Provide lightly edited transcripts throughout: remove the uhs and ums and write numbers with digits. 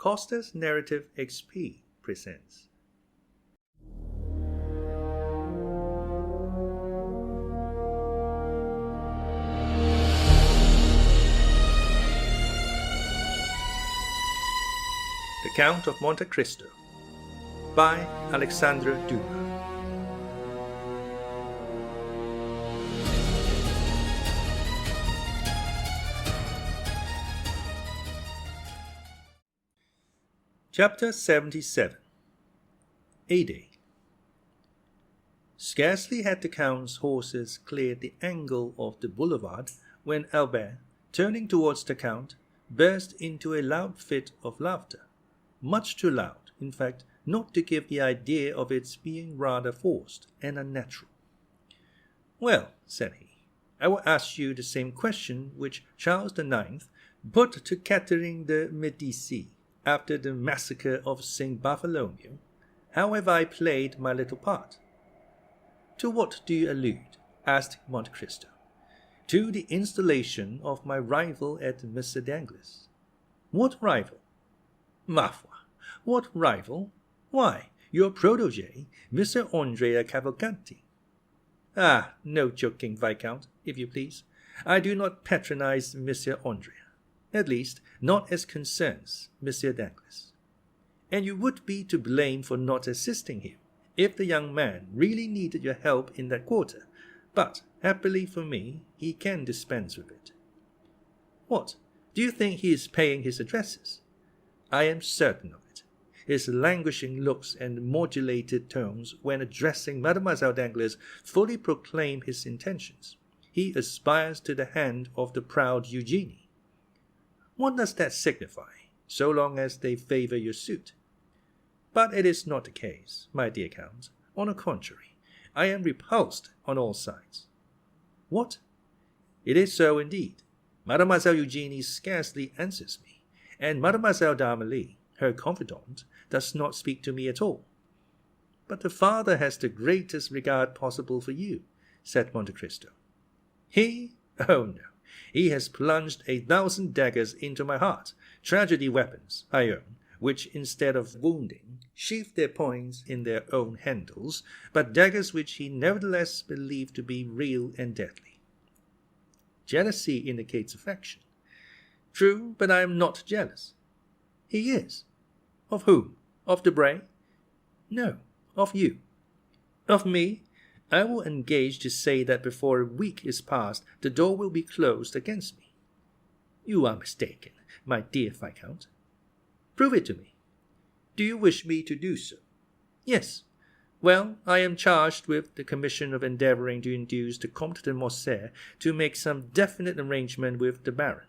CostasNarrativeXP presents. The Count of Monte Cristo by Alexandre Dumas. Chapter 77. Haydée. Scarcely had the Count's horses cleared the angle of the boulevard when Albert, turning towards the Count, burst into a loud fit of laughter, much too loud, in fact, not to give the idea of its being rather forced and unnatural. "Well," said he, "I will ask you the same question which Charles IX put to Catherine de Medici after the massacre of St. Bartholomew. How have I played my little part?" "To what do you allude?" asked Monte Cristo. "To the installation of my rival at Mr. Danglars." "What rival?" "Ma foi, what rival? Why, your protégé, Mr. Andrea Cavalcanti." "Ah, no joking, Viscount, if you please. I do not patronize Mr. Andrea. At least, not as concerns Monsieur Danglars. And you would be to blame for not assisting him, if the young man really needed your help in that quarter, but, happily for me, he can dispense with it." "What, do you think he is paying his addresses?" "I am certain of it. His languishing looks and modulated tones when addressing Mademoiselle Danglars fully proclaim his intentions. He aspires to the hand of the proud Eugenie." "What does that signify, so long as they favor your suit?" "But it is not the case, my dear Count. On the contrary, I am repulsed on all sides." "What?" "It is so indeed. Mademoiselle Eugenie scarcely answers me, and Mademoiselle d'Armilly, her confidante, does not speak to me at all." "But the father has the greatest regard possible for you," said Monte Cristo. "He? Oh no. He has plunged 1,000 daggers into my heart, tragedy weapons, I own, which, instead of wounding, sheathe their points in their own handles, but daggers which he nevertheless believed to be real and deadly." "Jealousy indicates affection." "True, but I am not jealous." "He is." "Of whom? Of Debray?" "No, of you." "Of me? I will engage to say that before a week is past the door will be closed against me." "You are mistaken, my dear Viscount." "Prove it to me." "Do you wish me to do so?" "Yes." "Well, I am charged with the commission of endeavoring to induce the Comte de Morcerf to make some definite arrangement with the Baron."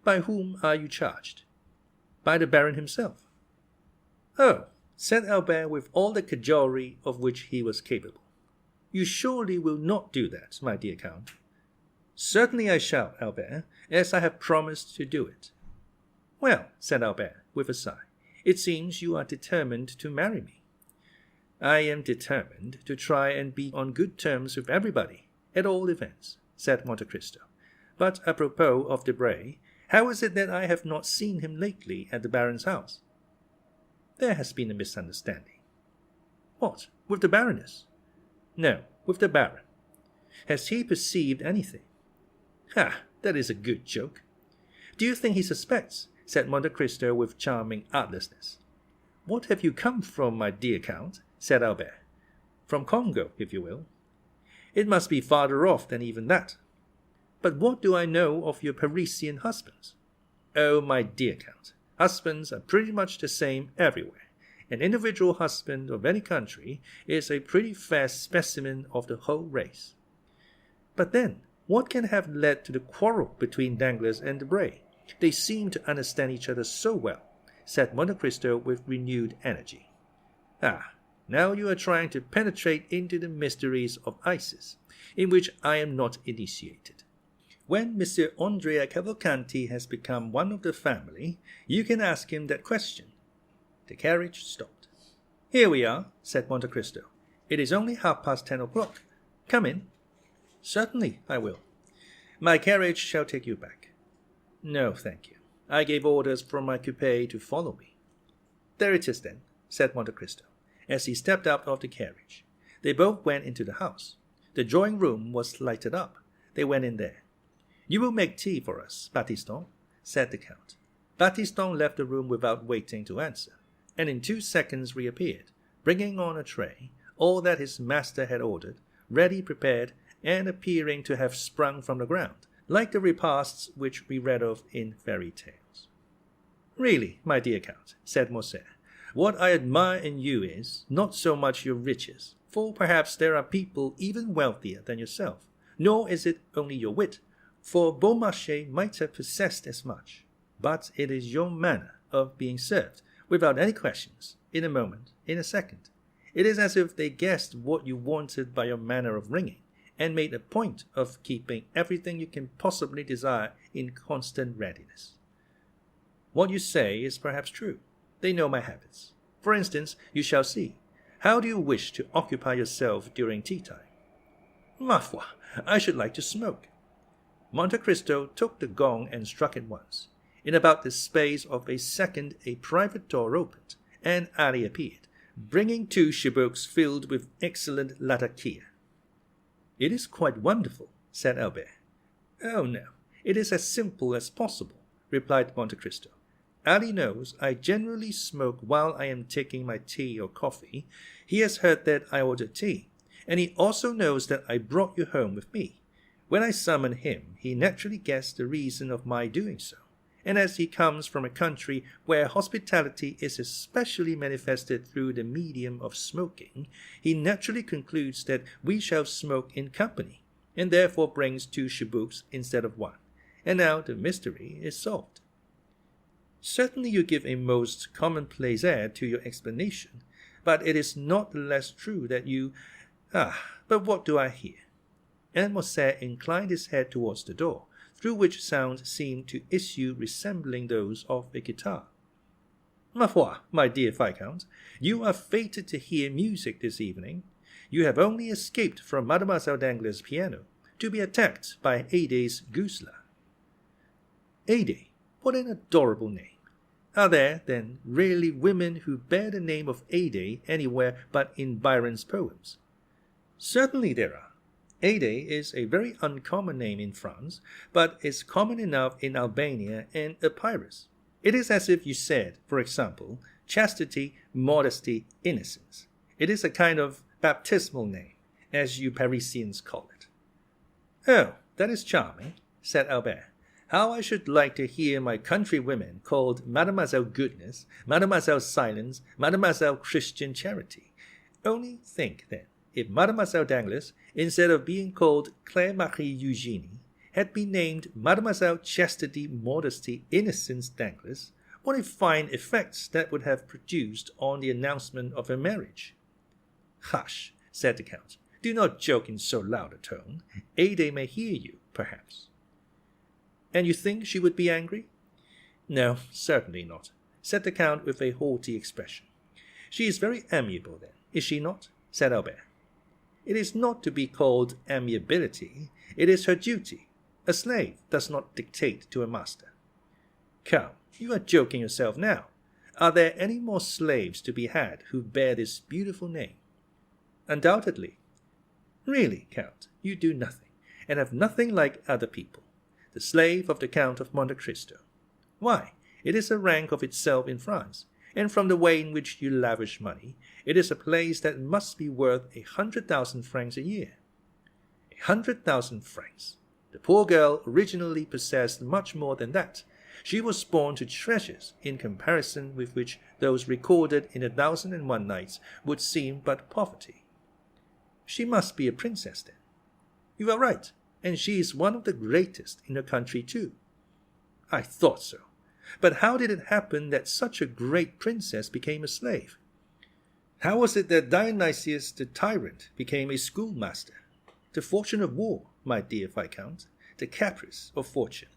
"By whom are you charged?" "By the Baron himself." "Oh," said Albert with all the cajolery of which he was capable. "You surely will not do that, my dear Count." "Certainly I shall, Albert, as I have promised to do it." "Well," said Albert, with a sigh, "it seems you are determined to marry me." "I am determined to try and be on good terms with everybody, at all events," said Monte Cristo. "But apropos of Debray, how is it that I have not seen him lately at the Baron's house?" "There has been a misunderstanding." "What, with the Baroness?" "No, with the Baron." "Has he perceived anything?" "Ha, that is a good joke." "Do you think he suspects?" said Monte Cristo with charming artlessness. "What have you come from, my dear Count?" said Albert. "From Congo, if you will." "It must be farther off than even that." "But what do I know of your Parisian husbands?" "Oh, my dear Count, husbands are pretty much the same everywhere. An individual husband of any country is a pretty fair specimen of the whole race." "But then, what can have led to the quarrel between Danglars and Debray? They seem to understand each other so well," said Monte Cristo with renewed energy. "Ah, now you are trying to penetrate into the mysteries of Isis, in which I am not initiated. When Monsieur Andrea Cavalcanti has become one of the family, you can ask him that question." The carriage stopped. "Here we are," said Monte Cristo. "It is only 10:30. Come in." "Certainly, I will." "My carriage shall take you back." "No, thank you. I gave orders for my coupe to follow me. There it is, then, said Monte Cristo, as he stepped out of the carriage. They both went into the house. The drawing-room was lighted up. They went in there. You will make tea for us, Baptistin, said the Count. Baptistin left the room without waiting to answer, and in 2 seconds reappeared, bringing on a tray all that his master had ordered, ready prepared, and appearing to have sprung from the ground, like the repasts which we read of in fairy tales. Really, my dear Count, said Morcerf, what I admire in you is not so much your riches, for perhaps there are people even wealthier than yourself, nor is it only your wit, for Beaumarchais might have possessed as much, but it is your manner of being served, without any questions, in a moment, in a second. It is as if they guessed what you wanted by your manner of ringing, and made a point of keeping everything you can possibly desire in constant readiness. What you say is perhaps true. They know my habits. For instance, you shall see. How do you wish to occupy yourself during tea-time? Ma foi, I should like to smoke. Monte Cristo took the gong and struck it once. In about the space of a second a private door opened, and Ali appeared, bringing 2 chibouques filled with excellent latakia. It is quite wonderful, said Albert. Oh, no, it is as simple as possible, replied Monte Cristo. Ali knows I generally smoke while I am taking my tea or coffee. He has heard that I order tea, and he also knows that I brought you home with me. When I summoned him, he naturally guessed the reason of my doing so, and as he comes from a country where hospitality is especially manifested through the medium of smoking, he naturally concludes that we shall smoke in company, and therefore brings 2 chibouques instead of 1, and now the mystery is solved. Certainly you give a most commonplace air to your explanation, but it is not the less true that you— but what do I hear? And Morcerf inclined his head towards the door, through which sounds seemed to issue resembling those of a guitar. Ma foi, my dear Viscount, you are fated to hear music this evening. You have only escaped from Mademoiselle Danglars' piano, to be attacked by Haydée's guzla. Haydée, what an adorable name! Are there, then, really women who bear the name of Haydée anywhere but in Byron's poems? Certainly there are. Haydée is a very uncommon name in France, but is common enough in Albania and Epirus. It is as if you said, for example, chastity, modesty, innocence. It is a kind of baptismal name, as you Parisians call it. Oh, that is charming, said Albert. How I should like to hear my countrywomen called Mademoiselle Goodness, Mademoiselle Silence, Mademoiselle Christian Charity. Only think, then, if Mademoiselle Danglars, instead of being called Claire Marie Eugénie, had been named Mademoiselle Chastity, Modesty, Innocence Danglars, what a fine effect that would have produced on the announcement of her marriage. Hush, said the Count. Do not joke in so loud a tone. Haydée may hear you, perhaps. And you think she would be angry? No, certainly not, said the Count with a haughty expression. She is very amiable, then, is she not? Said Albert. It is not to be called amiability, it is her duty. A slave does not dictate to a master. Come, you are joking yourself now. Are there any more slaves to be had who bear this beautiful name? Undoubtedly. Really, Count, you do nothing, and have nothing like other people. The slave of the Count of Monte Cristo. Why, it is a rank of itself in France, and from the way in which you lavish money, it is a place that must be worth 100,000 francs a year. 100,000 francs. The poor girl originally possessed much more than that. She was born to treasures, in comparison with which those recorded in 1,001 Nights would seem but poverty. She must be a princess, then. You are right, and she is one of the greatest in her country, too. I thought so. But how did it happen that such a great princess became a slave? How was it that Dionysius the tyrant became a schoolmaster? The fortune of war, my dear Viscount, the caprice of fortune.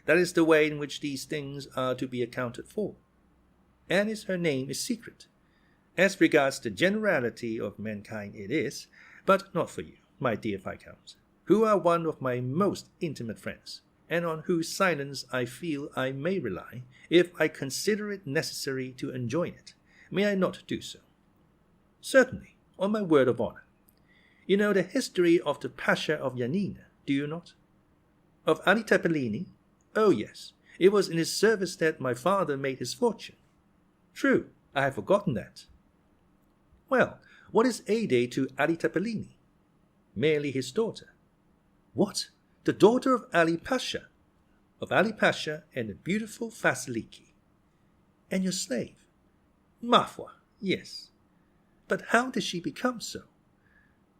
That is the way in which these things are to be accounted for. And her name is secret. As regards the generality of mankind it is, but not for you, my dear Viscount, who are one of my most intimate friends, and on whose silence I feel I may rely, if I consider it necessary to enjoin it. May I not do so? Certainly, on my word of honor. You know the history of the Pasha of Yanina, do you not? Of Ali Tepelini? Oh yes, it was in his service that my father made his fortune. True, I have forgotten that. Well, what is Haydée to Ali Tepelini? Merely his daughter. What? The daughter of Ali Pasha? Of Ali Pasha and the beautiful Vasiliki. And your slave? Ma foi, yes. But how did she become so?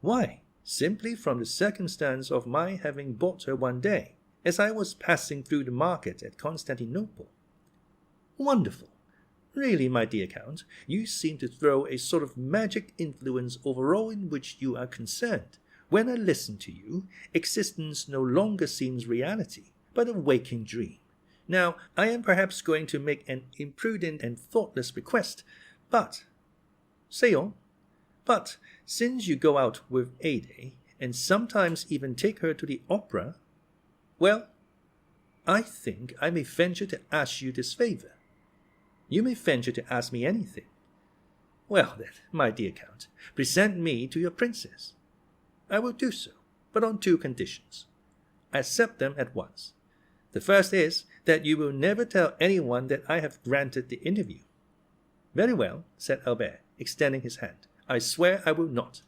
Why, simply from the circumstance of my having bought her one day, as I was passing through the market at Constantinople. Wonderful! Really, my dear Count, you seem to throw a sort of magic influence over all in which you are concerned. When I listen to you, existence no longer seems reality, but a waking dream. Now, I am perhaps going to make an imprudent and thoughtless request, but... Say on. But, since you go out with Haydée, and sometimes even take her to the opera, well, I think I may venture to ask you this favor. You may venture to ask me anything. Well then, my dear Count, present me to your princess. I will do so, but on 2 conditions. I accept them at once. The first is that you will never tell anyone that I have granted the interview. Very well, said Albert, extending his hand. I swear I will not.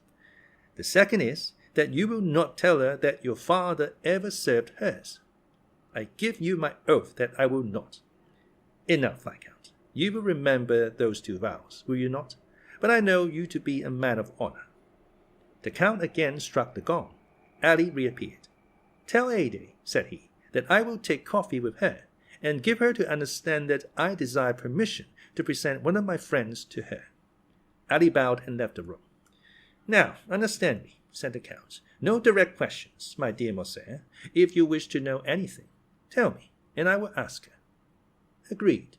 The second is that you will not tell her that your father ever served hers. I give you my oath that I will not. Enough, Viscount. You will remember those 2 vows, will you not? But I know you to be a man of honor. The Count again struck the gong. Ali reappeared. Tell Haydée, said he, that I will take coffee with her, and give her to understand that I desire permission to present one of my friends to her. Ali bowed and left the room. Now, understand me, said the Count. No direct questions, my dear Morcerf. If you wish to know anything, tell me, and I will ask her. Agreed.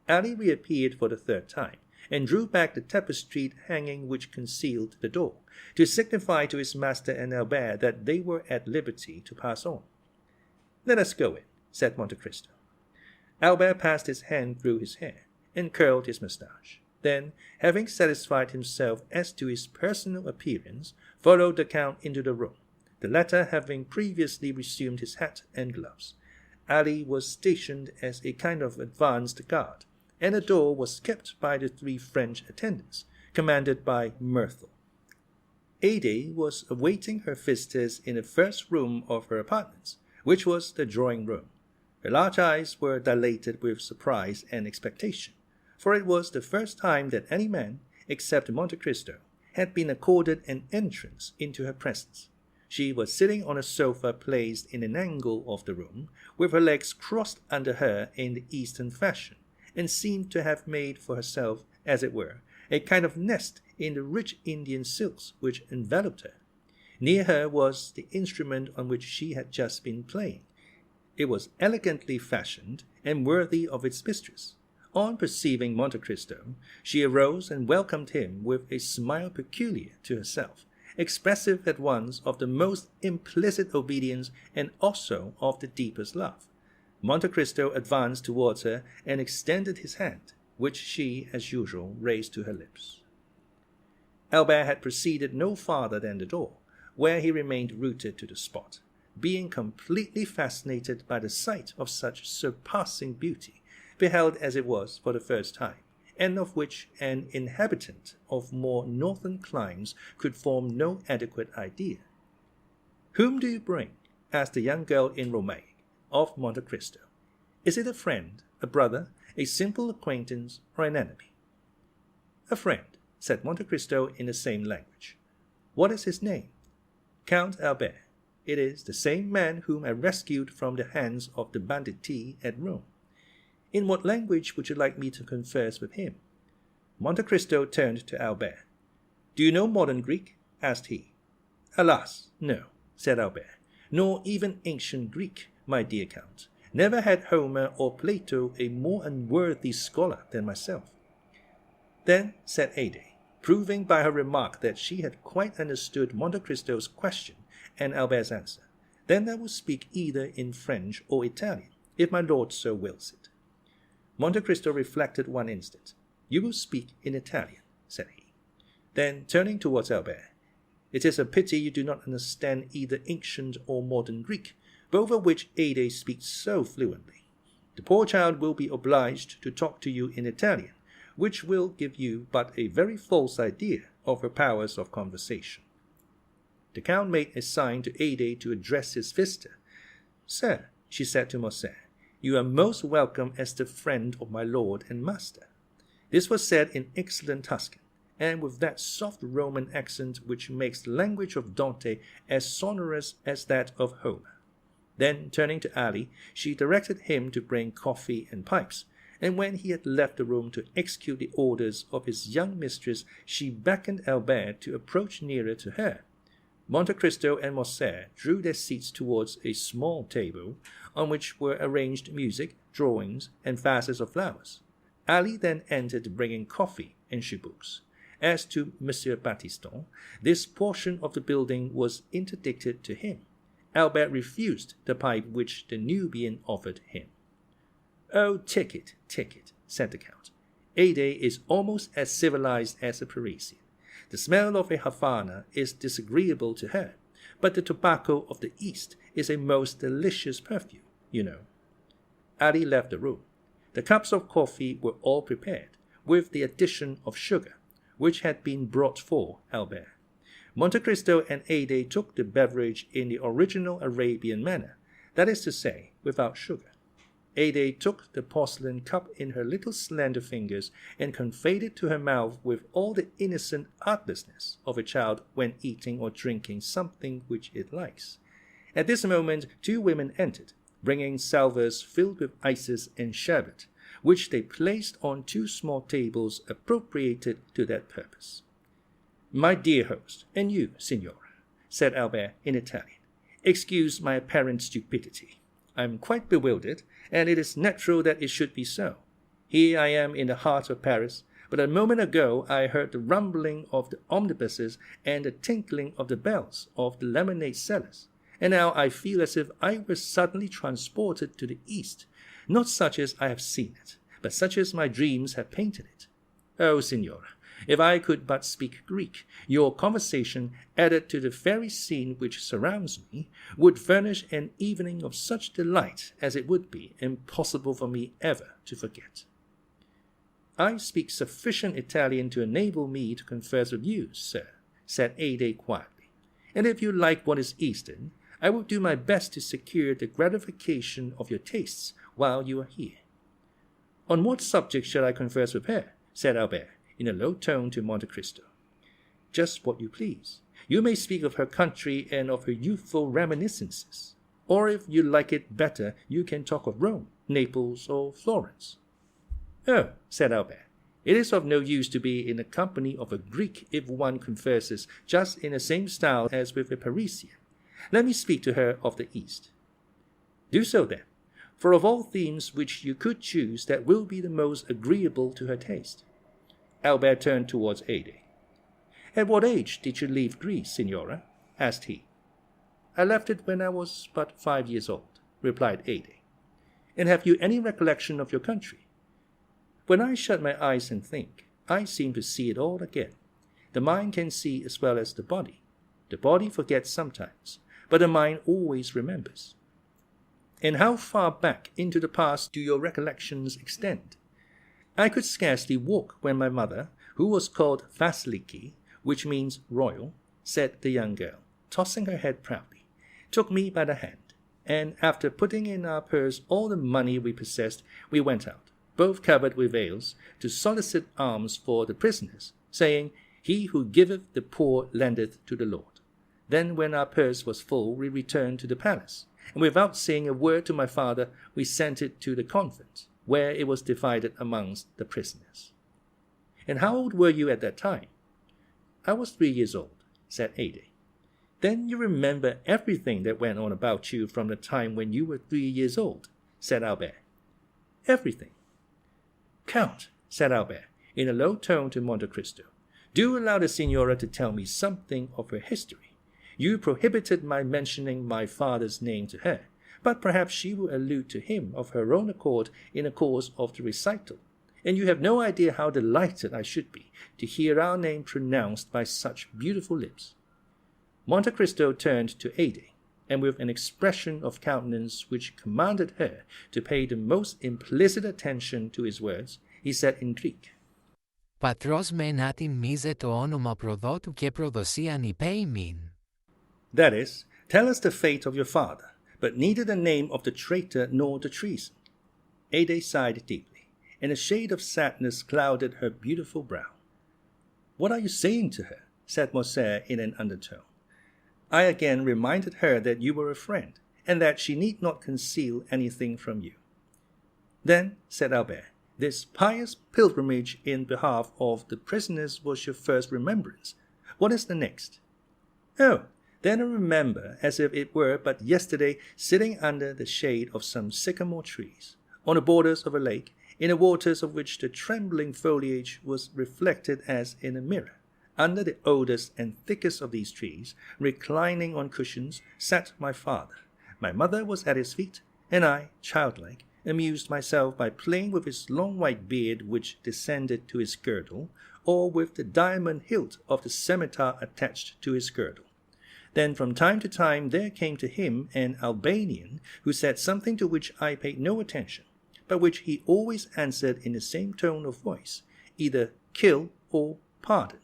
Ali reappeared for the 3rd time, and drew back the tapestried hanging which concealed the door, to signify to his master and Albert that they were at liberty to pass on. Let us go in, said Monte Cristo. Albert passed his hand through his hair, and curled his moustache. Then, having satisfied himself as to his personal appearance, followed the Count into the room, the latter having previously resumed his hat and gloves. Ali was stationed as a kind of advanced guard, and the door was kept by the 3 French attendants, commanded by Myrtle. Haydée was awaiting her visitors in the first room of her apartments, which was the drawing-room. Her large eyes were dilated with surprise and expectation, for it was the first time that any man, except Monte Cristo, had been accorded an entrance into her presence. She was sitting on a sofa placed in an angle of the room, with her legs crossed under her in the Eastern fashion, and seemed to have made for herself, as it were, a kind of nest in the rich Indian silks which enveloped her. Near her was the instrument on which she had just been playing. It was elegantly fashioned and worthy of its mistress. On perceiving Monte Cristo, she arose and welcomed him with a smile peculiar to herself, expressive at once of the most implicit obedience and also of the deepest love. Monte Cristo advanced towards her and extended his hand, which she, as usual, raised to her lips. Albert had proceeded no farther than the door, where he remained rooted to the spot, being completely fascinated by the sight of such surpassing beauty, beheld as it was for the first time, and of which an inhabitant of more northern climes could form no adequate idea. "Whom do you bring?" asked the young girl in Romaic of Monte Cristo. "Is it a friend, a brother, a simple acquaintance, or an enemy?" "A friend," said Monte Cristo in the same language. "What is his name?" "Count Albert. It is the same man whom I rescued from the hands of the banditti at Rome. In what language would you like me to converse with him?" Monte Cristo turned to Albert. "Do you know modern Greek?" asked he. "Alas, no," said Albert, "nor even ancient Greek, my dear Count. Never had Homer or Plato a more unworthy scholar than myself." "Then," said Haydée, proving by her remark that she had quite understood Monte Cristo's question and Albert's answer, Then I will speak either in French or Italian, if my lord so wills it. Monte Cristo reflected one instant. You will speak in Italian, said he. Then, turning towards Albert, it is a pity you do not understand either ancient or modern Greek, both of which Haydée speaks so fluently. The poor child will be obliged to talk to you in Italian, which will give you but a very false idea of her powers of conversation. The Count made a sign to Haydée to address his visitor. Sir, she said to Morcerf, you are most welcome as the friend of my lord and master. This was said in excellent Tuscan, and with that soft Roman accent which makes the language of Dante as sonorous as that of Homer. Then, turning to Ali, she directed him to bring coffee and pipes, and when he had left the room to execute the orders of his young mistress, she beckoned Albert to approach nearer to her. Monte Cristo and Morcerf drew their seats towards a small table, on which were arranged music, drawings, and vases of flowers. Ali then entered bringing coffee and chibouques. As to Monsieur Baptistin, this portion of the building was interdicted to him. Albert refused the pipe which the Nubian offered him. Oh, take it, said the Count. Haydée is almost as civilized as a Parisian. The smell of a Havana is disagreeable to her, but the tobacco of the East is a most delicious perfume, you know. Ali left the room. The cups of coffee were all prepared, with the addition of sugar, which had been brought for Albert. Monte Cristo and Haydée took the beverage in the original Arabian manner, that is to say, without sugar. Haydée took the porcelain cup in her little slender fingers and conveyed it to her mouth with all the innocent artlessness of a child when eating or drinking something which it likes. At this moment 2 women entered, bringing salvers filled with ices and sherbet, which they placed on 2 small tables appropriated to that purpose. My dear host, and you, signora, said Albert in Italian, excuse my apparent stupidity. I am quite bewildered, and it is natural that it should be so. Here I am in the heart of Paris, but a moment ago I heard the rumbling of the omnibuses and the tinkling of the bells of the lemonade sellers, and now I feel as if I were suddenly transported to the East, not such as I have seen it, but such as my dreams have painted it. Oh, signora, if I could but speak Greek, your conversation, added to the very scene which surrounds me, would furnish an evening of such delight as it would be impossible for me ever to forget. I speak sufficient Italian to enable me to converse with you, sir, said Haydée quietly, and if you like what is Eastern, I will do my best to secure the gratification of your tastes while you are here. On what subject shall I converse with her? Said Albert, in a low tone to Monte Cristo. Just what you please. You may speak of her country and of her youthful reminiscences. Or if you like it better, you can talk of Rome, Naples, or Florence. Oh, said Albert, it is of no use to be in the company of a Greek if one converses just in the same style as with a Parisian. Let me speak to her of the East. Do so then, for of all themes which you could choose, that will be the most agreeable to her taste. Albert turned towards Haydée. At what age did you leave Greece, signora? Asked he. I left it when I was but 5 years old, replied Haydée. And have you any recollection of your country? When I shut my eyes and think, I seem to see it all again. The mind can see as well as the body. The body forgets sometimes, but the mind always remembers. And how far back into the past do your recollections extend? I could scarcely walk when my mother, who was called Vasiliki, which means royal, said the young girl, tossing her head proudly, took me by the hand, and after putting in our purse all the money we possessed, we went out, both covered with veils, to solicit alms for the prisoners, saying, He who giveth the poor lendeth to the Lord. Then when our purse was full, we returned to the palace, and without saying a word to my father, we sent it to the convent, where it was divided amongst the prisoners. And how old were you at that time? I was 3 years old, said Haydée. Then you remember everything that went on about you from the time when you were 3 years old, said Albert. Everything. Count, said Albert, in a low tone to Monte Cristo, do allow the signora to tell me something of her history. You prohibited my mentioning my father's name to her, but perhaps she will allude to him of her own accord in the course of the recital, and you have no idea how delighted I should be to hear our name pronounced by such beautiful lips." Monte Cristo turned to Haydée, and with an expression of countenance which commanded her to pay the most implicit attention to his words, he said in Greek, «Πατρός με να τιμήζε το όνομα προδότου και προδοσίαν υπέ ημίν». That is, tell us the fate of your father, but neither the name of the traitor nor the treason. Haydée sighed deeply, and a shade of sadness clouded her beautiful brow. "What are you saying to her?" said Morcerf in an undertone. I again reminded her that you were a friend, and that she need not conceal anything from you. "Then," said Albert, "this pious pilgrimage in behalf of the prisoners was your first remembrance. What is the next?" "Oh, then I remember, as if it were but yesterday, sitting under the shade of some sycamore trees, on the borders of a lake, in the waters of which the trembling foliage was reflected as in a mirror. Under the oldest and thickest of these trees, reclining on cushions, sat my father. My mother was at his feet, and I, childlike, amused myself by playing with his long white beard which descended to his girdle, or with the diamond hilt of the scimitar attached to his girdle. Then from time to time there came to him an Albanian who said something to which I paid no attention, but which he always answered in the same tone of voice, either kill or pardon."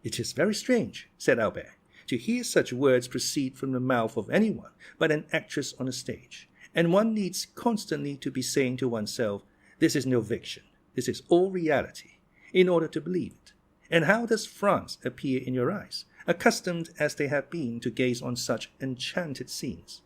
"It is very strange," said Albert, "to hear such words proceed from the mouth of anyone but an actress on a stage, and one needs constantly to be saying to oneself, 'This is no fiction, this is all reality,' in order to believe it. And how does France appear in your eyes, accustomed as they have been to gaze on such enchanted scenes?"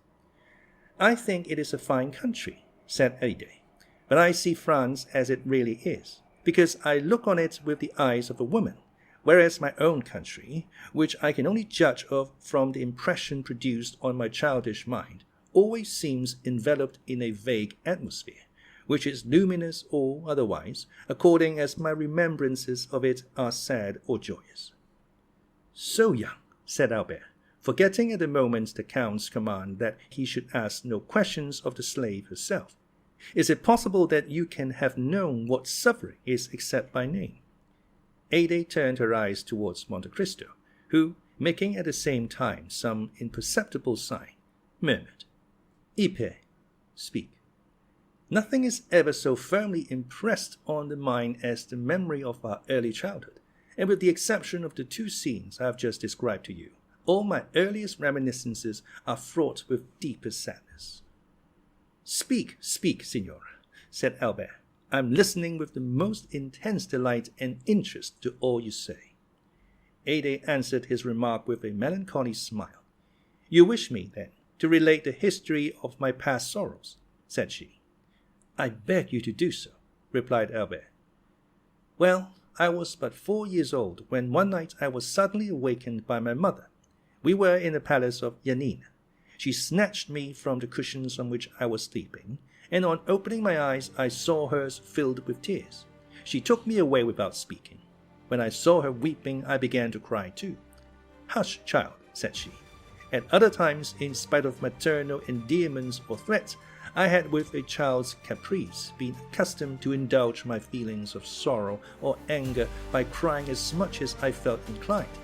"I think it is a fine country," said Haydée, "but I see France as it really is, because I look on it with the eyes of a woman, whereas my own country, which I can only judge of from the impression produced on my childish mind, always seems enveloped in a vague atmosphere, which is luminous or otherwise, according as my remembrances of it are sad or joyous." "So young," said Albert, forgetting at the moment the Count's command that he should ask no questions of the slave herself. "Is it possible that you can have known what suffering is except by name?" Haydée turned her eyes towards Monte Cristo, who, making at the same time some imperceptible sign, murmured, "Ipe, speak." Nothing is ever so firmly impressed on the mind as the memory of our early childhood, and with the exception of the two scenes I have just described to you, all my earliest reminiscences are fraught with deepest sadness. "Speak, speak, signora," said Albert. "I am listening with the most intense delight and interest to all you say." Haydée answered his remark with a melancholy smile. "You wish me, then, to relate the history of my past sorrows?" said she. "I beg you to do so," replied Albert. "Well, I was but 4 years old when one night I was suddenly awakened by my mother. We were in the palace of Yanina. She snatched me from the cushions on which I was sleeping, and on opening my eyes I saw hers filled with tears. She took me away without speaking. When I saw her weeping, I began to cry too. 'Hush, child,' said she. At other times, in spite of maternal endearments or threats, I had with a child's caprice been accustomed to indulge my feelings of sorrow or anger by crying as much as I felt inclined.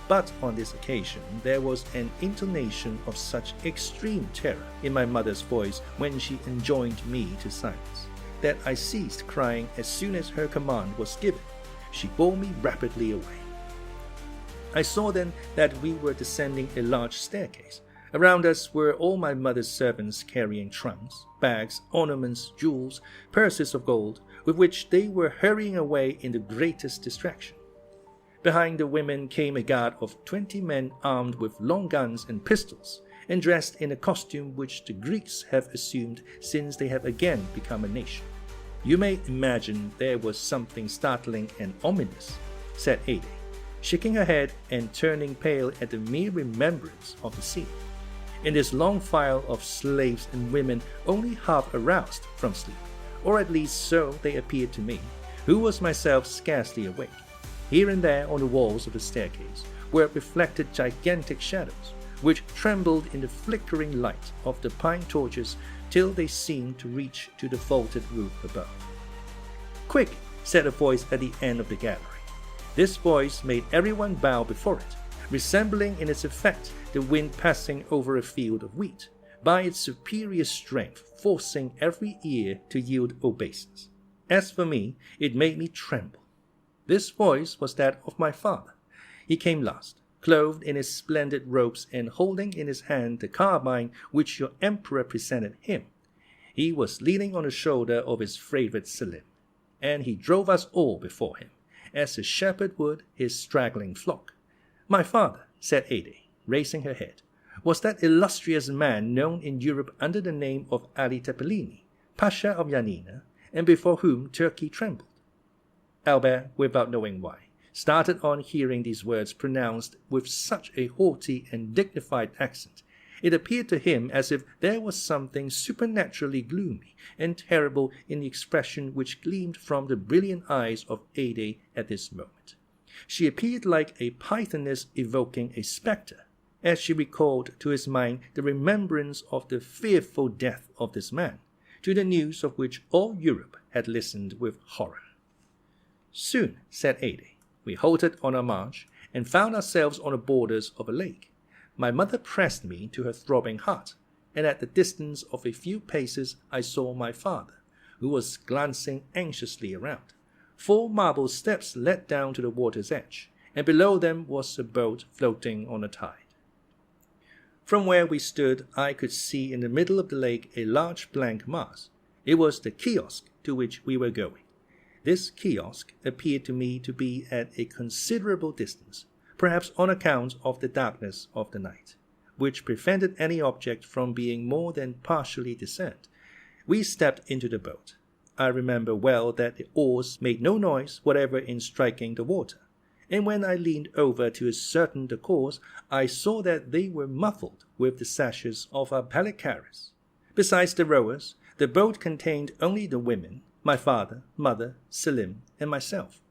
But on this occasion there was an intonation of such extreme terror in my mother's voice when she enjoined me to silence, that I ceased crying as soon as her command was given. She bore me rapidly away. I saw then that we were descending a large staircase. Around us were all my mother's servants carrying trunks, bags, ornaments, jewels, purses of gold, with which they were hurrying away in the greatest distraction. Behind the women came a guard of 20 men armed with long guns and pistols, and dressed in a costume which the Greeks have assumed since they have again become a nation. You may imagine there was something startling and ominous, said Haydée, shaking her head and turning pale at the mere remembrance of the scene. In this long file of slaves and women only half aroused from sleep, or at least so they appeared to me, who was myself scarcely awake. Here and there on the walls of the staircase were reflected gigantic shadows, which trembled in the flickering light of the pine torches till they seemed to reach to the vaulted roof above. "Quick!" said a voice at the end of the gallery. This voice made everyone bow before it, resembling in its effect the wind passing over a field of wheat, by its superior strength forcing every ear to yield obeisance. As for me, it made me tremble. This voice was that of my father. He came last, clothed in his splendid robes and holding in his hand the carbine which your emperor presented him. He was leaning on the shoulder of his favorite Selim, and he drove us all before him, as a shepherd would his straggling flock. "My father," said Haydée, raising her head, "was that illustrious man known in Europe under the name of Ali Tepelini, Pasha of Yanina, and before whom Turkey trembled." Albert, without knowing why, started on hearing these words pronounced with such a haughty and dignified accent. It appeared to him as if there was something supernaturally gloomy and terrible in the expression which gleamed from the brilliant eyes of Haydée at this moment. She appeared like a pythoness evoking a spectre, as she recalled to his mind the remembrance of the fearful death of this man, to the news of which all Europe had listened with horror. "Soon," said Haydée, "we halted on our march, and found ourselves on the borders of a lake. My mother pressed me to her throbbing heart, and at the distance of a few paces I saw my father, who was glancing anxiously around. 4 marble steps led down to the water's edge, and below them was a boat floating on the tide. From where we stood, I could see in the middle of the lake a large blank mass. It was the kiosk to which we were going. This kiosk appeared to me to be at a considerable distance, perhaps on account of the darkness of the night, which prevented any object from being more than partially discerned. We stepped into the boat. I remember well that the oars made no noise whatever in striking the water, and when I leaned over to ascertain the course, I saw that they were muffled with the sashes of our palicares. Besides the rowers, the boat contained only the women, my father, mother, Selim, and myself.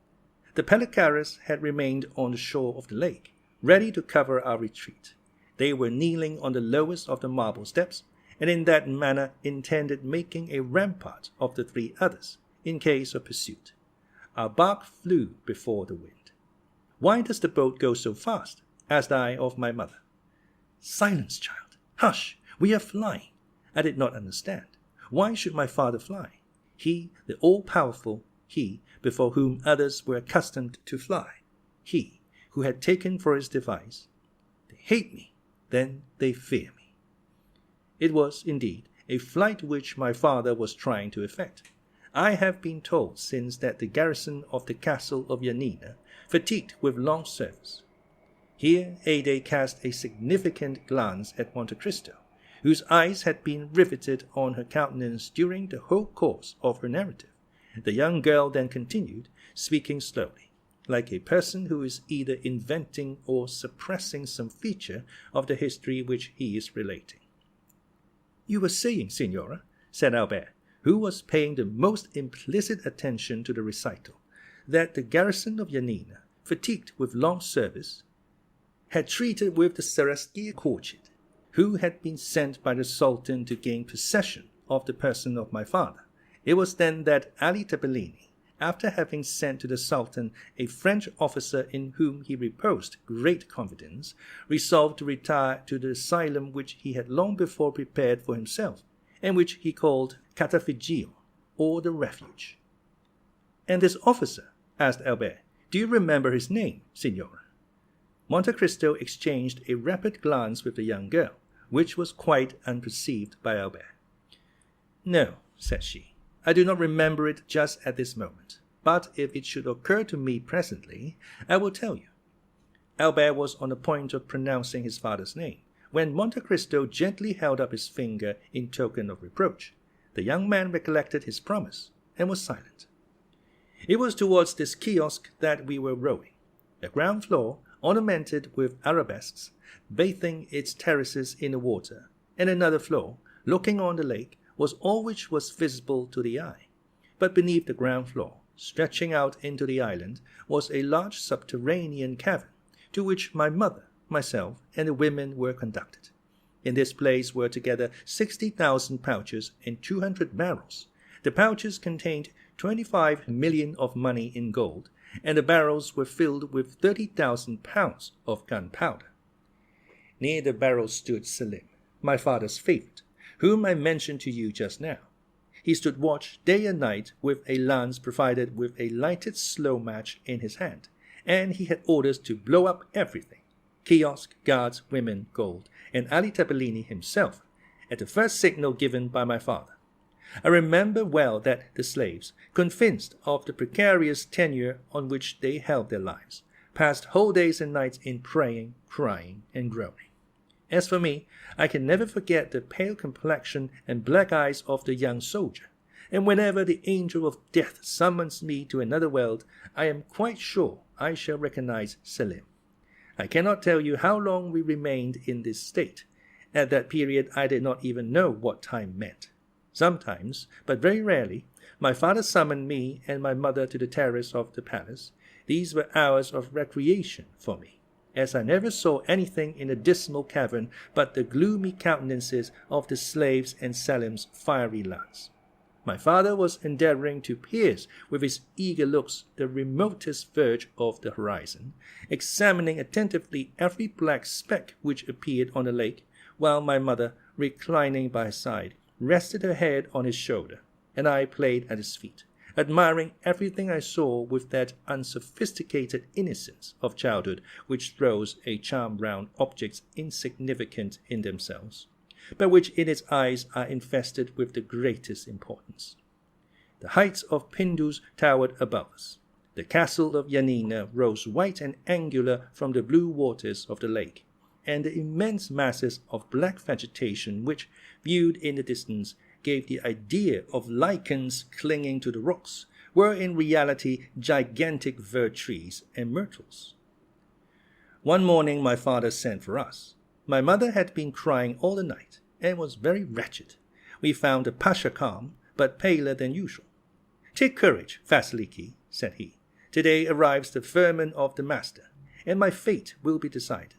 The palicares had remained on the shore of the lake, ready to cover our retreat. They were kneeling on the lowest of the marble steps, and in that manner intended making a rampart of the 3 others, in case of pursuit. Our bark flew before the wind. "Why does the boat go so fast?" asked I of my mother. "Silence, child! Hush! We are flying!" I did not understand. Why should my father fly? He, the all-powerful, he, before whom others were accustomed to fly, he, who had taken for his device, "They hate me, then they fear me." It was, indeed, a flight which my father was trying to effect. I have been told since that the garrison of the castle of Yanina, fatigued with long service. Here Haydée cast a significant glance at Monte Cristo, whose eyes had been riveted on her countenance during the whole course of her narrative. The young girl then continued, speaking slowly, like a person who is either inventing or suppressing some feature of the history which he is relating. "You were saying, Signora," said Albert, who was paying the most implicit attention to the recital, "that the garrison of Yanina, fatigued with long service, had treated with the Seraskier Khorshid, who had been sent by the Sultan to gain possession of the person of my father. It was then that Ali Tepelini, after having sent to the Sultan a French officer in whom he reposed great confidence, resolved to retire to the asylum which he had long before prepared for himself, and which he called Catafigio, or the Refuge." "And this officer," asked Albert, "do you remember his name, Signora?" Monte Cristo exchanged a rapid glance with the young girl, which was quite unperceived by Albert. "No," said she, "I do not remember it just at this moment, but if it should occur to me presently, I will tell you." Albert was on the point of pronouncing his father's name, when Monte Cristo gently held up his finger in token of reproach. The young man recollected his promise, and was silent. It was towards this kiosk that we were rowing. The ground floor, ornamented with arabesques, bathing its terraces in the water, and another floor, looking on the lake, was all which was visible to the eye. But beneath the ground floor, stretching out into the island, was a large subterranean cavern, to which my mother, myself, and the women were conducted. In this place were together 60,000 pouches and 200 barrels. The pouches contained 25 million of money in gold, and the barrels were filled with 30,000 pounds of gunpowder. Near the barrels stood Selim, my father's favorite, whom I mentioned to you just now. He stood watch day and night with a lance provided with a lighted slow match in his hand, and he had orders to blow up everything, kiosk, guards, women, gold, and Ali Tepellini himself, at the first signal given by my father. I remember well that the slaves, convinced of the precarious tenure on which they held their lives, passed whole days and nights in praying, crying, and groaning. As for me, I can never forget the pale complexion and black eyes of the young soldier, and whenever the angel of death summons me to another world, I am quite sure I shall recognize Selim. I cannot tell you how long we remained in this state. At that period I did not even know what time meant. Sometimes, but very rarely, my father summoned me and my mother to the terrace of the palace. These were hours of recreation for me, as I never saw anything in the dismal cavern but the gloomy countenances of the slaves and Selim's fiery lance. My father was endeavoring to pierce with his eager looks the remotest verge of the horizon, examining attentively every black speck which appeared on the lake, while my mother, reclining by his side, rested her head on his shoulder, and I played at his feet, admiring everything I saw with that unsophisticated innocence of childhood which throws a charm round objects insignificant in themselves, but which in its eyes are invested with the greatest importance. The heights of Pindus towered above us. The castle of Yanina rose white and angular from the blue waters of the lake, and the immense masses of black vegetation which, viewed in the distance, gave the idea of lichens clinging to the rocks, were in reality gigantic fir trees and myrtles. One morning my father sent for us. My mother had been crying all the night, and was very wretched. We found the Pasha calm, but paler than usual. "Take courage, Vasiliki," said he. "Today arrives the firman of the master, and my fate will be decided.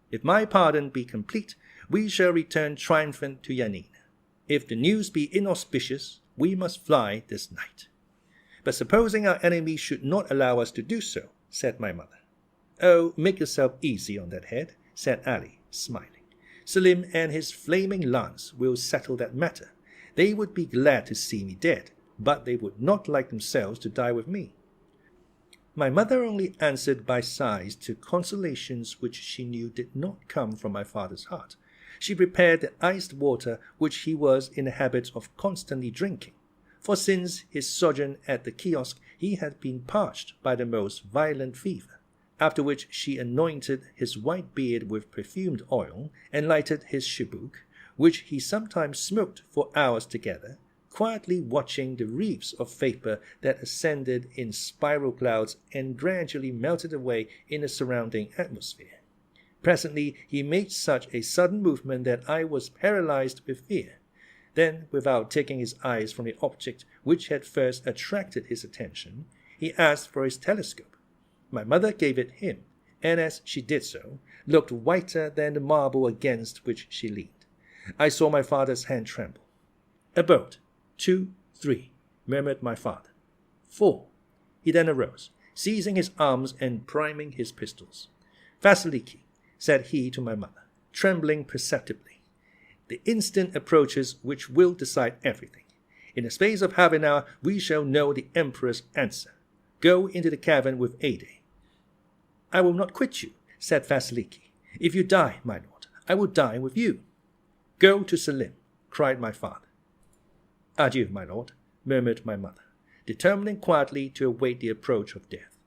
If my pardon be complete, we shall return triumphant to Yanina. If the news be inauspicious, we must fly this night." "But supposing our enemies should not allow us to do so," said my mother. "Oh, make yourself easy on that head," said Ali, smiling. "Selim and his flaming lance will settle that matter. They would be glad to see me dead, but they would not like themselves to die with me." My mother only answered by sighs to consolations which she knew did not come from my father's heart. She prepared the iced water which he was in the habit of constantly drinking, for since his sojourn at the kiosk he had been parched by the most violent fever, after which she anointed his white beard with perfumed oil, and lighted his chibouque, which he sometimes smoked for hours together, quietly watching the wreaths of vapor that ascended in spiral clouds and gradually melted away in the surrounding atmosphere. Presently he made such a sudden movement that I was paralyzed with fear. Then, without taking his eyes from the object which had first attracted his attention, he asked for his telescope. My mother gave it him, and as she did so, looked whiter than the marble against which she leaned. I saw my father's hand tremble. "A boat. 2, 3, murmured my father. 4. He then arose, seizing his arms and priming his pistols. "Vasiliki," said he to my mother, trembling perceptibly, "the instant approaches which will decide everything. In the space of half an hour we shall know the emperor's answer. Go into the cavern with Haydée." "I will not quit you," said Vasiliki. "If you die, my lord, I will die with you." "Go to Selim," cried my father. "Adieu, my lord," murmured my mother, determining quietly to await the approach of death.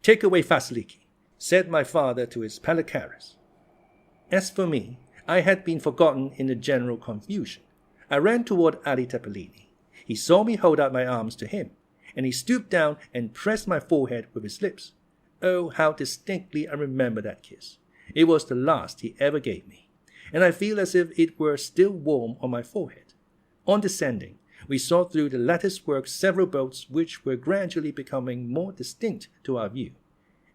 "Take away Vasiliki," said my father to his Palicaris. As for me, I had been forgotten in the general confusion. I ran toward Ali Tepellini. He saw me hold out my arms to him, and he stooped down and pressed my forehead with his lips. Oh, how distinctly I remember that kiss. It was the last he ever gave me, and I feel as if it were still warm on my forehead. On descending, we saw through the lattice-work several boats which were gradually becoming more distinct to our view.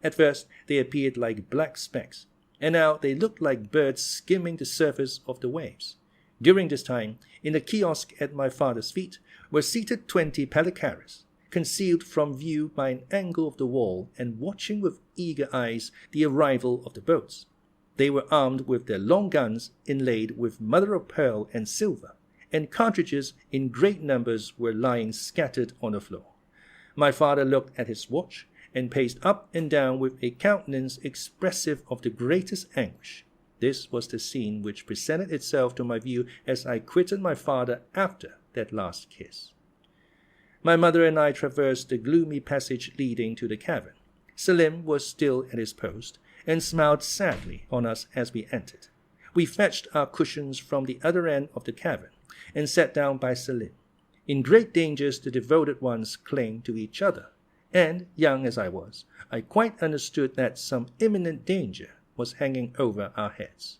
At first they appeared like black specks, and now they looked like birds skimming the surface of the waves. During this time, in the kiosk at my father's feet were seated 20 pelicaris, concealed from view by an angle of the wall and watching with eager eyes the arrival of the boats. They were armed with their long guns inlaid with mother-of-pearl and silver, and cartridges in great numbers were lying scattered on the floor. My father looked at his watch and paced up and down with a countenance expressive of the greatest anguish. This was the scene which presented itself to my view as I quitted my father after that last kiss. My mother and I traversed the gloomy passage leading to the cavern. Selim was still at his post, and smiled sadly on us as we entered. We fetched our cushions from the other end of the cavern, and sat down by Selim. In great dangers the devoted ones clung to each other, and, young as I was, I quite understood that some imminent danger was hanging over our heads.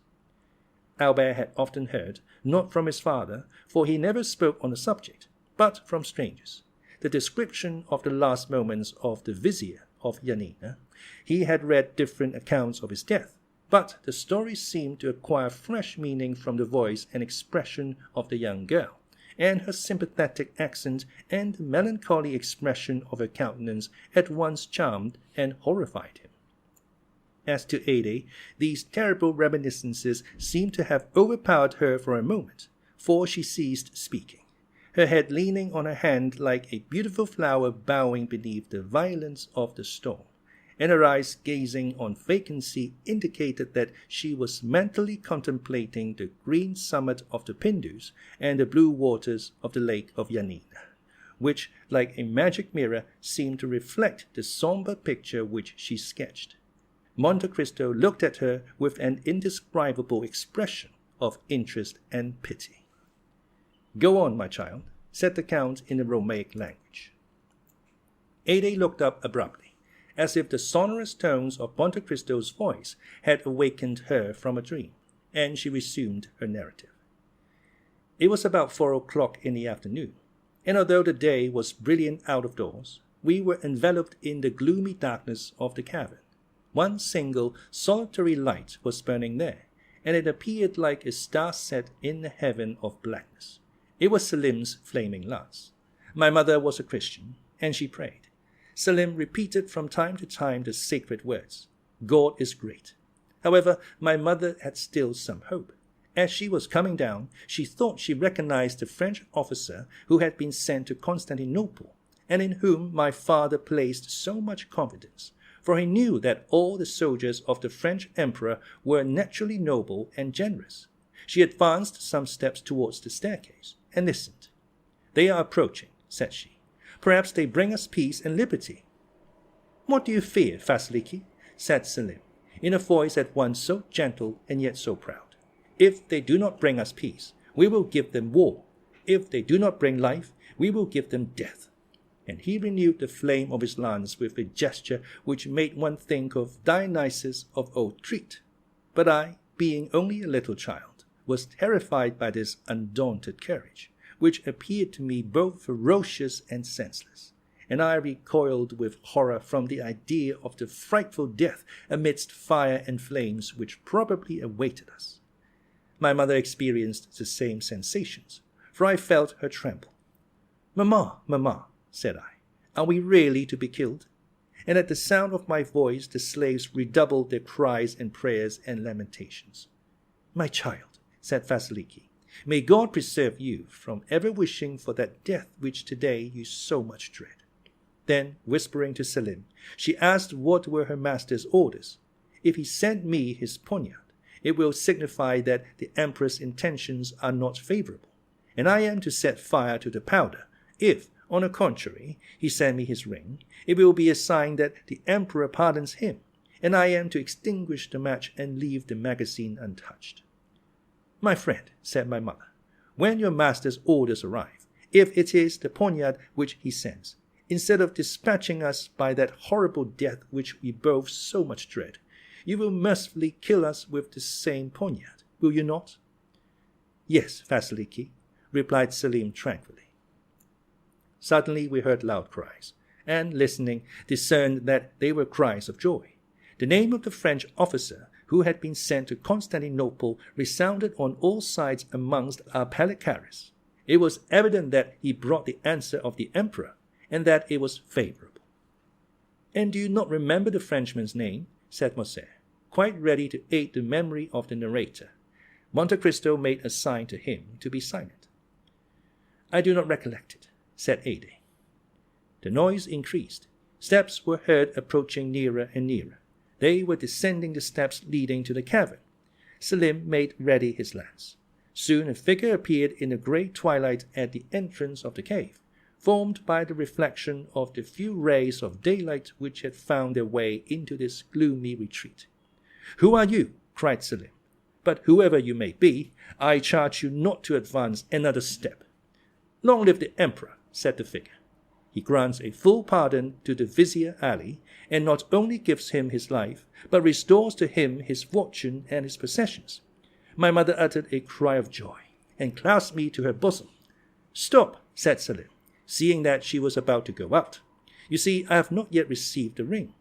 Albert had often heard, not from his father, for he never spoke on the subject, but from strangers, the description of the last moments of the vizier of Yanina. He had read different accounts of his death, but the story seemed to acquire fresh meaning from the voice and expression of the young girl, and her sympathetic accent and the melancholy expression of her countenance at once charmed and horrified him. As to Haydée, these terrible reminiscences seemed to have overpowered her for a moment, for she ceased speaking, her head leaning on her hand like a beautiful flower bowing beneath the violence of the storm, and her eyes gazing on vacancy indicated that she was mentally contemplating the green summit of the Pindus and the blue waters of the lake of Yanina, which, like a magic mirror, seemed to reflect the sombre picture which she sketched. Monte Cristo looked at her with an indescribable expression of interest and pity. "Go on, my child," said the Count in the Romaic language. Haydée looked up abruptly, as if the sonorous tones of Monte Cristo's voice had awakened her from a dream, and she resumed her narrative. It was about 4 o'clock in the afternoon, and although the day was brilliant out of doors, we were enveloped in the gloomy darkness of the cavern. One single, solitary light was burning there, and it appeared like a star set in the heaven of blackness. It was Selim's flaming lance. My mother was a Christian, and she prayed. Selim repeated from time to time the sacred words, "God is great." However, my mother had still some hope. As she was coming down, she thought she recognized the French officer who had been sent to Constantinople, and in whom my father placed so much confidence, for he knew that all the soldiers of the French emperor were naturally noble and generous. She advanced some steps towards the staircase, and listened. "They are approaching," said she. "Perhaps they bring us peace and liberty." "What do you fear, Vasiliki?" said Selim, in a voice at once so gentle and yet so proud. "If they do not bring us peace, we will give them war. If they do not bring life, we will give them death." And he renewed the flame of his lance with a gesture which made one think of Dionysus of old Crete. But I, being only a little child, was terrified by this undaunted courage, which appeared to me both ferocious and senseless, and I recoiled with horror from the idea of the frightful death amidst fire and flames which probably awaited us. My mother experienced the same sensations, for I felt her tremble. "Mamma, mamma," said I, "are we really to be killed?" And at the sound of my voice the slaves redoubled their cries and prayers and lamentations. "My child," said Vasiliki, "may God preserve you from ever wishing for that death which today you so much dread." Then, whispering to Selim, she asked what were her master's orders. "If he sent me his poniard, it will signify that the emperor's intentions are not favorable, and I am to set fire to the powder. If, on the contrary, he send me his ring, it will be a sign that the emperor pardons him, and I am to extinguish the match and leave the magazine untouched." "My friend," said my mother, "when your master's orders arrive, if it is the poniard which he sends, instead of dispatching us by that horrible death which we both so much dread, you will mercifully kill us with the same poniard, will you not?" "Yes, Vasiliki," replied Selim tranquilly. Suddenly we heard loud cries, and, listening, discerned that they were cries of joy. The name of the French officer who had been sent to Constantinople resounded on all sides amongst our Palikaris. It was evident that he brought the answer of the emperor, and that it was favorable. "And do you not remember the Frenchman's name?" said Maquet, quite ready to aid the memory of the narrator. Monte Cristo made a sign to him to be silent. "I do not recollect it," said Haydée. The noise increased. Steps were heard approaching nearer and nearer. They were descending the steps leading to the cavern. Selim made ready his lance. Soon a figure appeared in the grey twilight at the entrance of the cave, formed by the reflection of the few rays of daylight which had found their way into this gloomy retreat. "Who are you?" cried Selim. "But whoever you may be, I charge you not to advance another step." "Long live the emperor," said the figure. He grants a full pardon to the Vizier Ali, and not only gives him his life, but restores to him his fortune and his possessions. My mother uttered a cry of joy, and clasped me to her bosom. "Stop," said Selim, seeing that she was about to go out. "You see, I have not yet received the ring."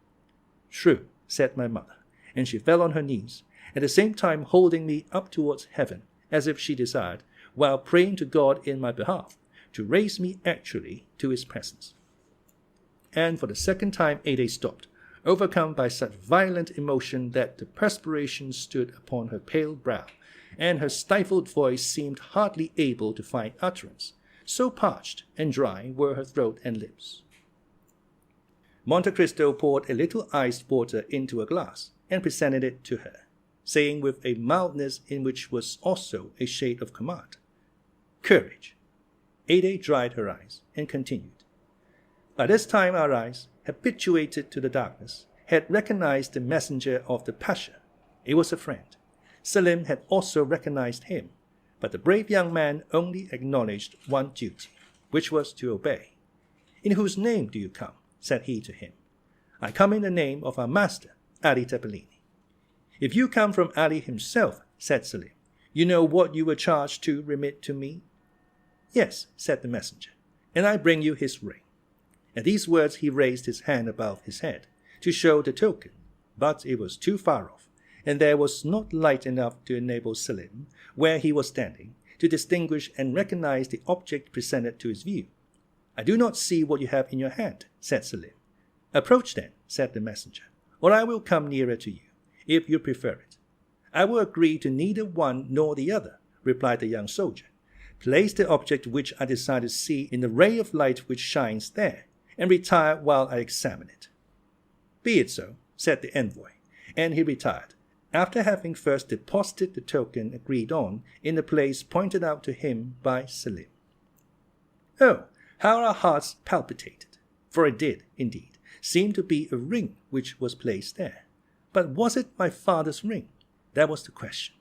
"True," said my mother, and she fell on her knees, at the same time holding me up towards heaven, as if she desired, while praying to God in my behalf, to raise me actually to his presence. And for the second time Haydée stopped, overcome by such violent emotion that the perspiration stood upon her pale brow, and her stifled voice seemed hardly able to find utterance, so parched and dry were her throat and lips. Monte Cristo poured a little iced water into a glass, and presented it to her, saying with a mildness in which was also a shade of command, "Courage." Haydée dried her eyes, and continued. By this time our eyes, habituated to the darkness, had recognized the messenger of the Pasha. It was a friend. Selim had also recognized him, but the brave young man only acknowledged one duty, which was to obey. "In whose name do you come?" said he to him. "I come in the name of our master, Ali Tepelini." "If you come from Ali himself," said Selim, "you know what you were charged to remit to me?" "Yes," said the messenger, "and I bring you his ring." At these words he raised his hand above his head to show the token, but it was too far off, and there was not light enough to enable Selim, where he was standing, to distinguish and recognize the object presented to his view. "I do not see what you have in your hand," said Selim. "Approach then," said the messenger, "or I will come nearer to you, if you prefer it." "I will agree to neither one nor the other," replied the young soldier. "Place the object which I desire to see in the ray of light which shines there, and retire while I examine it." "Be it so," said the envoy, and he retired, after having first deposited the token agreed on in the place pointed out to him by Selim. Oh, how our hearts palpitated! For it did, indeed, seem to be a ring which was placed there. But was it my father's ring? That was the question.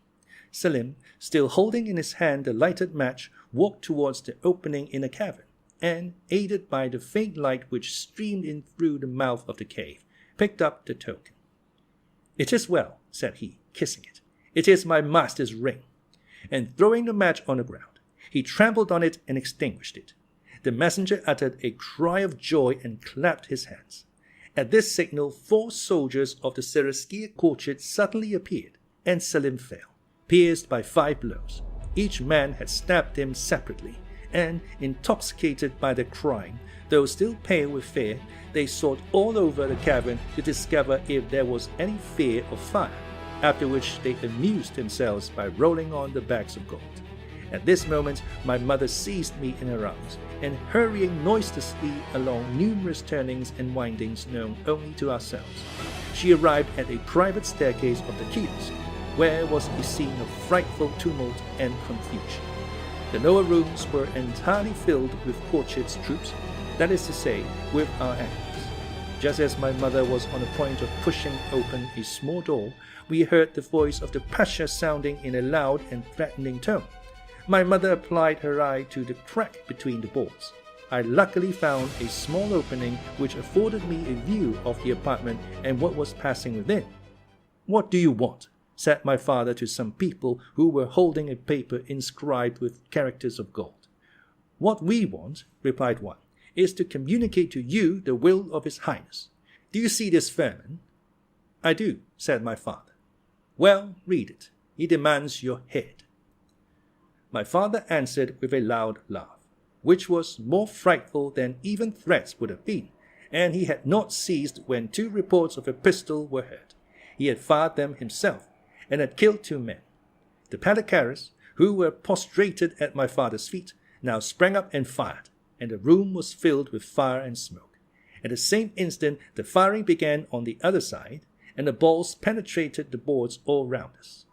Selim, still holding in his hand the lighted match, walked towards the opening in the cavern, and, aided by the faint light which streamed in through the mouth of the cave, picked up the token. "It is well," said he, kissing it. "It is my master's ring." And throwing the match on the ground, he trampled on it and extinguished it. The messenger uttered a cry of joy and clapped his hands. At this signal 4 soldiers of the Seraskier courtier suddenly appeared, and Selim fell, pierced by 5 blows. Each man had stabbed him separately, and, intoxicated by their crime, though still pale with fear, they sought all over the cavern to discover if there was any fear of fire, after which they amused themselves by rolling on the bags of gold. At this moment my mother seized me in her arms, and hurrying noiselessly along numerous turnings and windings known only to ourselves, she arrived at a private staircase of the Kios, where was a scene of frightful tumult and confusion. The lower rooms were entirely filled with courtiers' troops, that is to say, with our enemies. Just as my mother was on the point of pushing open a small door, we heard the voice of the Pasha sounding in a loud and threatening tone. My mother applied her eye to the crack between the boards. I luckily found a small opening which afforded me a view of the apartment and what was passing within. "What do you want?" said my father to some people who were holding a paper inscribed with characters of gold. "What we want," replied one, is to communicate to you the will of His Highness. Do you see this firman?" "I do," said my father. "Well, read it. He demands your head." My father answered with a loud laugh, which was more frightful than even threats would have been, and he had not ceased when 2 reports of a pistol were heard. He had fired them himself, and had killed 2 men. The Patacaris, who were prostrated at my father's feet, now sprang up and fired, and the room was filled with fire and smoke. At the same instant the firing began on the other side, and the balls penetrated the boards all round us.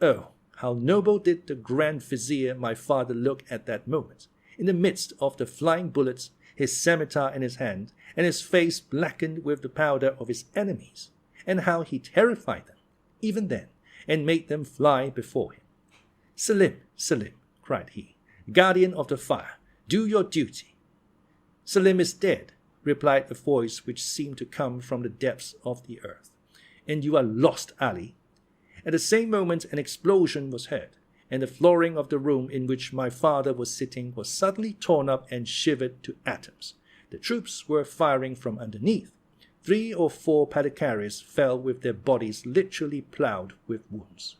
Oh, how noble did the Grand Vizier my father look at that moment, in the midst of the flying bullets, his scimitar in his hand, and his face blackened with the powder of his enemies, and how he terrified them, even then, and made them fly before him. "Selim, Selim," cried he, "guardian of the fire, do your duty." "Selim is dead," replied a voice which seemed to come from the depths of the earth. "And you are lost, Ali." At the same moment an explosion was heard, and the flooring of the room in which my father was sitting was suddenly torn up and shivered to atoms. The troops were firing from underneath. 3 or 4 Patacaris fell with their bodies literally ploughed with wounds.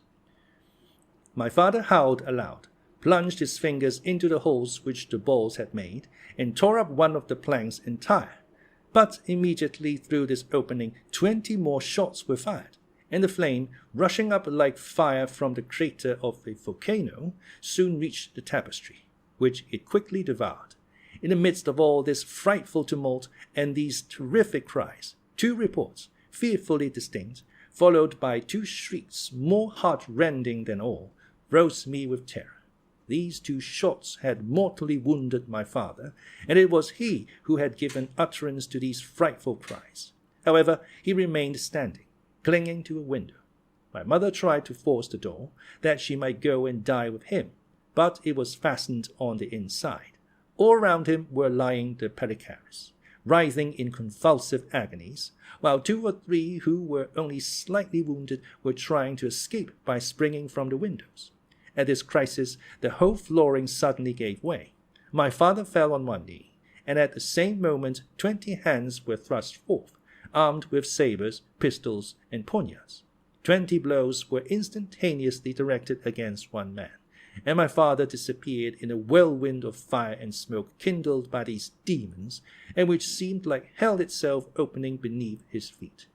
My father howled aloud, plunged his fingers into the holes which the balls had made, and tore up one of the planks entire. But immediately through this opening 20 more shots were fired, and the flame, rushing up like fire from the crater of a volcano, soon reached the tapestry, which it quickly devoured. In the midst of all this frightful tumult and these terrific cries, 2 reports, fearfully distinct, followed by 2 shrieks more heart-rending than all, rose me with terror. These 2 shots had mortally wounded my father, and it was he who had given utterance to these frightful cries. However, he remained standing, clinging to a window. My mother tried to force the door, that she might go and die with him, but it was fastened on the inside. All around him were lying the Patacaris, writhing in convulsive agonies, while 2 or 3 who were only slightly wounded were trying to escape by springing from the windows. At this crisis, the whole flooring suddenly gave way. My father fell on one knee, and at the same moment 20 hands were thrust forth, armed with sabres, pistols, and poniards. 20 blows were instantaneously directed against one man, and my father disappeared in a whirlwind of fire and smoke kindled by these demons, and which seemed like hell itself opening beneath his feet.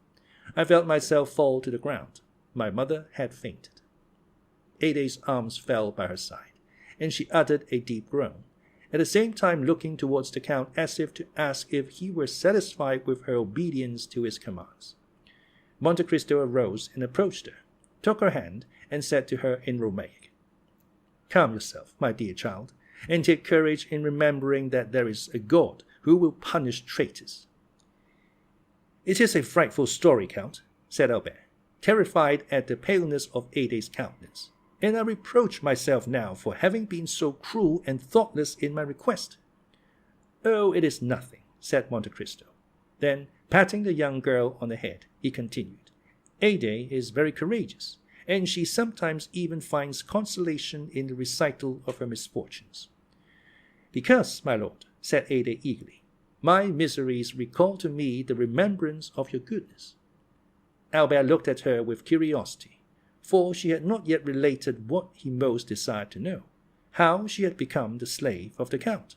I felt myself fall to the ground. My mother had fainted. Haydée's arms fell by her side, and she uttered a deep groan, at the same time looking towards the Count as if to ask if he were satisfied with her obedience to his commands. Monte Cristo arose and approached her, took her hand, and said to her in Romaic, "Calm yourself, my dear child, and take courage in remembering that there is a God who will punish traitors." "It is a frightful story, Count," said Albert, terrified at the paleness of Haydée's countenance, "and I reproach myself now for having been so cruel and thoughtless in my request." "Oh, it is nothing," said Monte Cristo. Then, patting the young girl on the head, he continued, "Haydée is very courageous, and she sometimes even finds consolation in the recital of her misfortunes." "Because, my lord," said Haydée eagerly, "my miseries recall to me the remembrance of your goodness." Albert looked at her with curiosity, for she had not yet related what he most desired to know, how she had become the slave of the Count.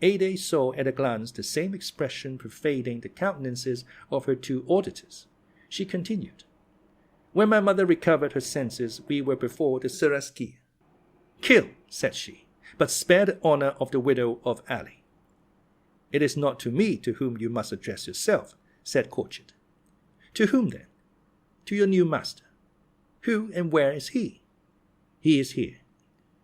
Haydée saw at a glance the same expression pervading the countenances of her 2 auditors. She continued, "When my mother recovered her senses, we were before the Seraskier. 'Kill,' said she, 'but spare the honor of the widow of Ali.' 'It is not to me to whom you must address yourself,' said Corchid. 'To whom then?' 'To your new master.' 'Who and where is he?' 'He is here.'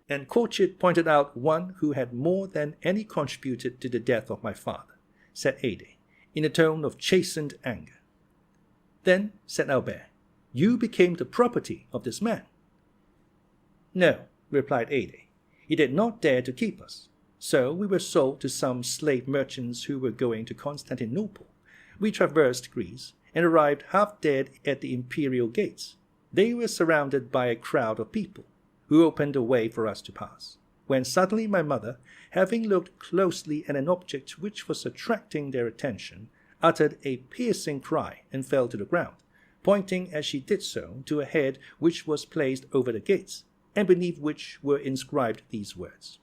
And Corchid pointed out one who had more than any contributed to the death of my father, said Haydée, in a tone of chastened anger. 'Then,' said Albert, 'you became the property of this man.' 'No,' replied Haydée, 'he did not dare to keep us. So we were sold to some slave merchants who were going to Constantinople. We traversed Greece, and arrived half dead at the imperial gates. They were surrounded by a crowd of people, who opened a way for us to pass. when suddenly my mother, having looked closely at an object which was attracting their attention, uttered a piercing cry and fell to the ground, pointing as she did so to a head which was placed over the gates, and beneath which were inscribed these words: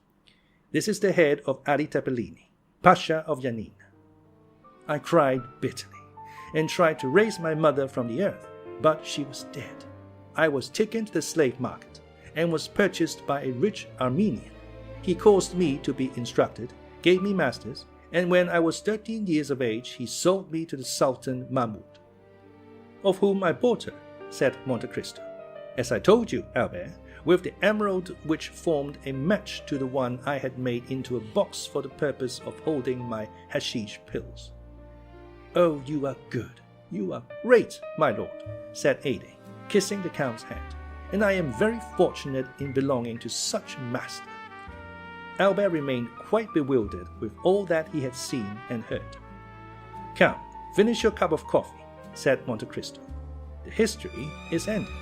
"This is the head of Ali Tepellini, Pasha of Yanina." I cried bitterly, and tried to raise my mother from the earth, but she was dead. I was taken to the slave market, and was purchased by a rich Armenian. He caused me to be instructed, gave me masters, and when I was 13 years of age, he sold me to the Sultan Mahmud. "Of whom I bought her," said Monte Cristo, "as I told you, Albert, with the emerald which formed a match to the one I had made into a box for the purpose of holding my hashish pills." "Oh, you are good, you are great, my lord," said Haydée, kissing the Count's hand, "and I am very fortunate in belonging to such a master." Albert remained quite bewildered with all that he had seen and heard. "Count, finish your cup of coffee," said Monte Cristo. "The history is ended."